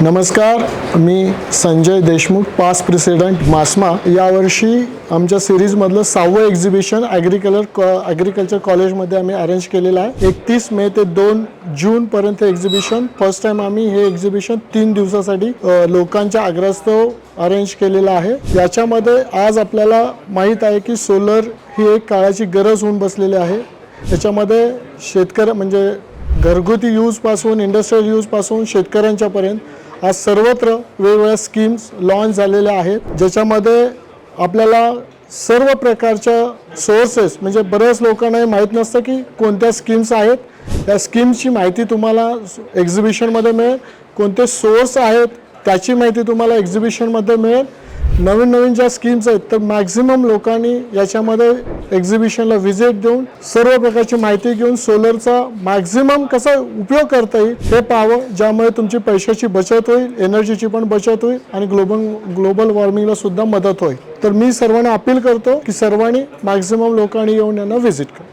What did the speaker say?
नमस्कार, मी Sanjay Deshmukh, past president मासमा। यावर्षी आमच्या सिरीजमधलं 6वं एक्झिबिशन ॲग्रिकल्चर कॉलेजमध्ये आम्ही अरेंज केलेलं आहे। 31 मे ते 2 जूनपर्यंत एक्झिबिशन। फर्स्ट टाइम आम्ही हे एक्झिबिशन 3 दिवसासाठी लोकांच्या आग्रहास्तव अरेंज केलेलं आहे। याच्यामध्ये आज आपल्याला माहीत आहे की सोलर ही एक काळाची गरज होऊन बसलेली आहे। याच्यामध्ये शेतकरी म्हणजे घरगुती यूजपासून इंडस्ट्रियल यूजपासून शेतकऱ्यांच्यापर्यंत आज सर्वत्र वेगवेगळ्या स्कीम्स लॉन्च झालेल्या आहेत, ज्याच्यामध्ये आपल्याला सर्व प्रकारच्या सोर्सेस म्हणजे बऱ्याच लोकांना माहीत नसतं की कोणत्या स्कीम्स आहेत। या स्कीम्सची माहिती तुम्हाला एक्झिबिशनमध्ये मिळेल, कोणते सोर्स आहेत त्याची माहिती तुम्हाला एक्झिबिशनमध्ये मिळेल। नवीन नवीन ज्या स्कीम्स आहेत तर मॅक्झिमम लोकांनी याच्यामध्ये एक्झिबिशनला व्हिजिट देऊन सर्व प्रकारची माहिती घेऊन सोलरचा मॅक्झिमम कसा उपयोग करता येईल हे पाहावं, ज्यामुळे तुमची पैशाची बचत होईल, एनर्जीची पण बचत होईल आणि ग्लोबल वॉर्मिंगला सुद्धा मदत होईल। तर मी सर्वांना अपील करतो की सर्वांनी मॅक्झिमम लोकांनी येऊन यांना व्हिजिट करा।